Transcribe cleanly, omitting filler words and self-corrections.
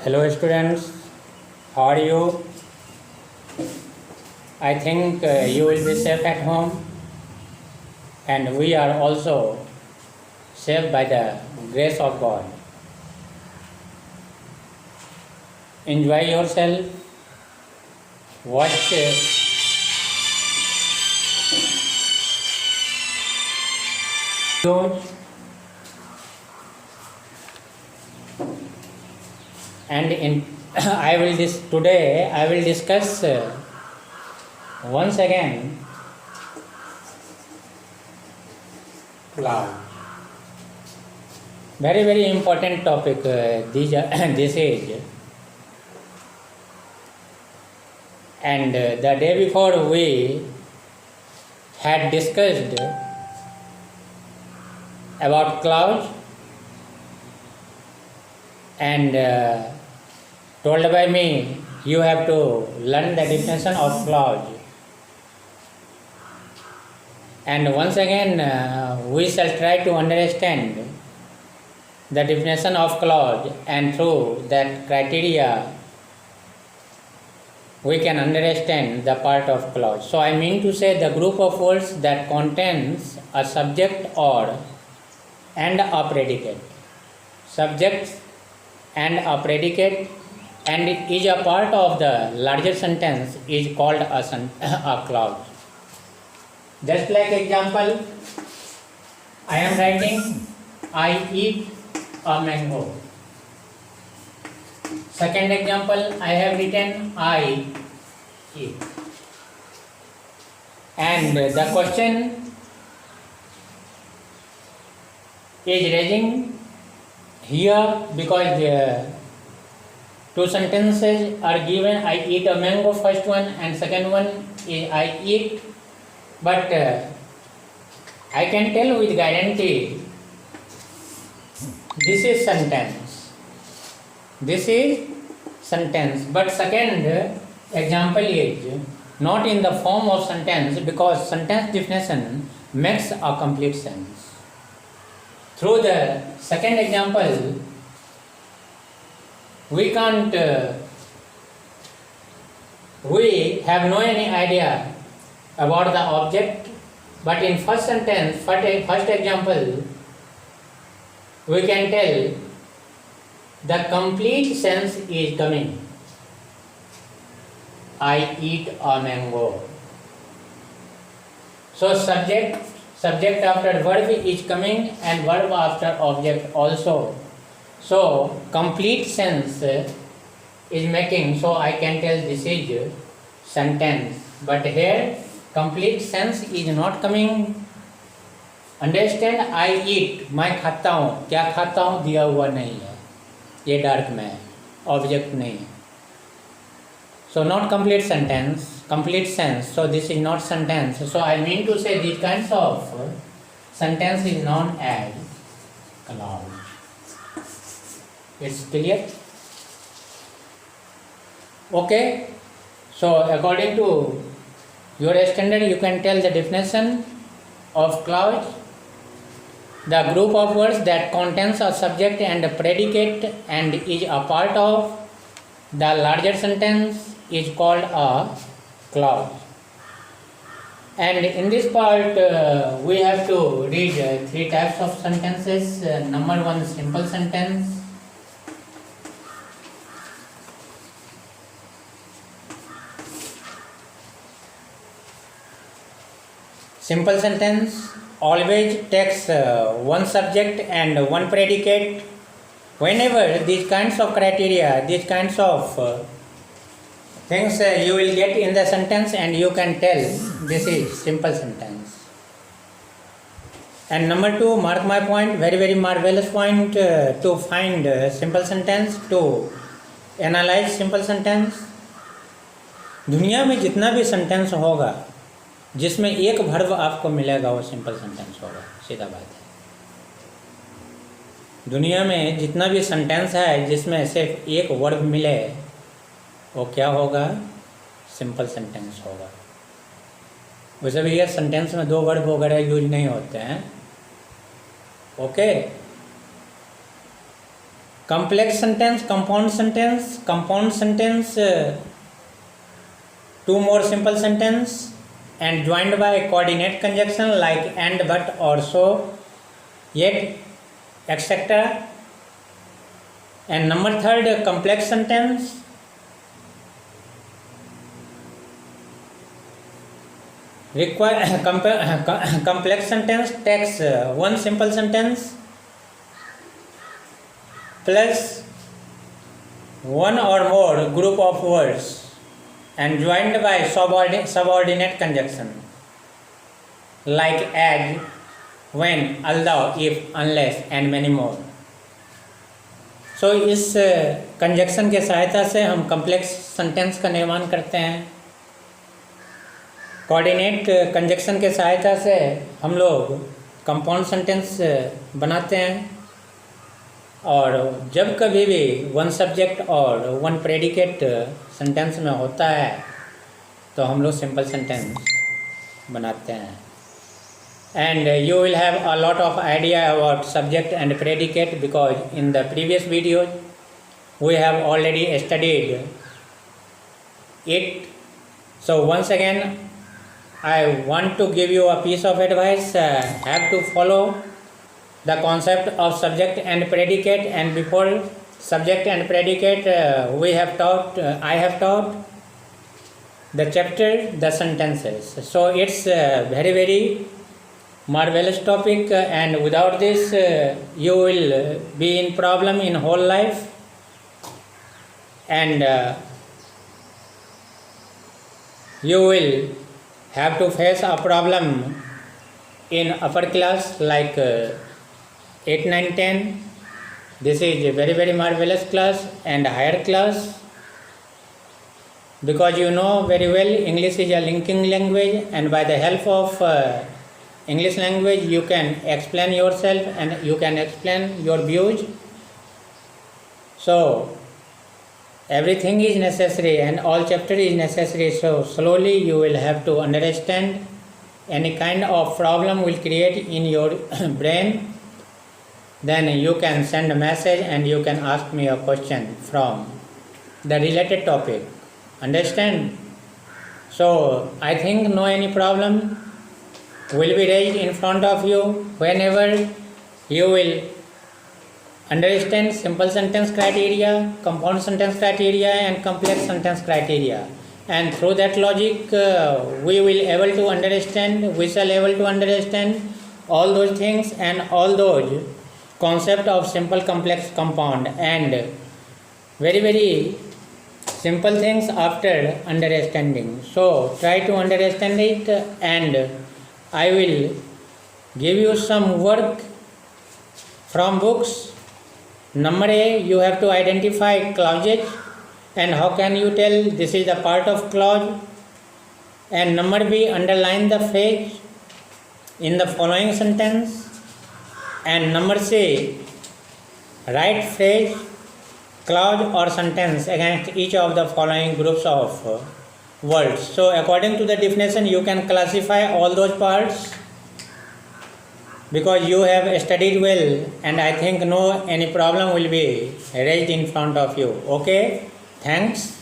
Hello students, how are you? I think you will be safe at home, and we are also safe by the grace of God. Enjoy yourself, watch videos, and today I will discuss once again cloud. Very important topic this age. And the day before we had discussed about clouds and told by me you have to learn the definition of cloud. And once again we shall try to understand the definition of cloud, and through that criteria we can understand the part of clause. So I mean to say the group of words that contains a subject or and a predicate. Subject and a predicate and it is a part of the larger sentence is called a clause. Just like example, I am writing I eat a mango. Second example, I have written I eat. And the question is raising here because the two sentences are given. I eat a mango, first one, and second one is I eat. But I can tell with guarantee this is sentence. This is sentence, but second example is not in the form of sentence because sentence definition makes a complete sense. Through the second example, we can't, we have no any idea about the object, but in first sentence, first example, we can tell the complete sense is coming. I eat a mango. So subject after verb is coming and verb after object also. So complete sense is making. So I can tell this is sentence. But here complete sense is not coming. Understand? I eat. मैं खाता हूँ. क्या खाता हूँ दिया हुआ नहीं है. ये डार्क में है, ऑब्जेक्ट नहीं है. So not complete sentence, complete sense. So this is not sentence. So I mean to say these kinds of sentence is known as clause. It's clear? Okay. So according to your standard, you can tell the definition of clause. The group of words that contains a subject and a predicate and is a part of the larger sentence is called a clause. And in this part we have to read three types of sentences. Number one, simple sentence. Simple sentence always takes one subject and one predicate. Whenever these kinds of criteria, these kinds of things you will get in the sentence, and you can tell this is simple sentence. And number two, mark my point, very marvelous point to find simple sentence, to analyze simple sentence. दुनिया में जितना भी sentence होगा जिसमें एक verb आपको मिलेगा वो सिंपल सेंटेंस होगा. सीधा बात है. दुनिया में जितना भी सेंटेंस है जिसमें सिर्फ एक वर्ब मिले वो क्या होगा? सिंपल सेंटेंस होगा. वैसे भी ये सेंटेंस में दो वर्ब वगैरह यूज नहीं होते हैं. Okay. complex sentence, compound sentence, two more simple sentence, and joined by coordinate conjunction like and, but, or, so, yet, etc. And number third, complex sentence. Complex sentence takes one simple sentence plus one or more group of words and joined by subordinate conjunction like as, when, although, if, unless and many more. So इस conjunction के सहायता से हम complex sentence का निर्माण करते हैं। Coordinate conjunction के सहायता से हम लोग कंपाउंड सेंटेंस बनाते हैं, और जब कभी भी वन सब्जेक्ट और वन प्रेडिकेट सेंटेंस में होता है तो हम लोग सिंपल सेंटेंस बनाते हैं। And you will have a lot of idea about subject and predicate because in the previous videos we have already studied it. So once again I want to give you a piece of advice. Have to follow the concept of subject and predicate, and before subject and predicate I have taught the chapter, the sentences. So it's very marvelous topic, and without this you will be in problem in whole life, and you will have to face a problem in upper class like 8, 9, 10. This is a very marvelous class, and higher class, because you know very well English is a linking language, and by the help of English language you can explain yourself and you can explain your views. So everything is necessary and all chapter is necessary, so slowly you will have to understand. Any kind of problem will create in your brain, then you can send a message and you can ask me a question from the related topic. Understand? So I think no any problem will be raised in front of you whenever you will understand simple sentence criteria, compound sentence criteria and complex sentence criteria, and through that logic we shall able to understand all those things and all those concept of simple, complex, compound, and very simple things after understanding. So try to understand it, and I will give you some work from books. Number A, you have to identify clauses and how can you tell this is the part of clause. And number B, underline the phrase in the following sentence. And number C, write phrase, clause or sentence against each of the following groups of words. So according to the definition you can classify all those parts, because you have studied well, and I think no any problem will be raised in front of you. Okay, thanks.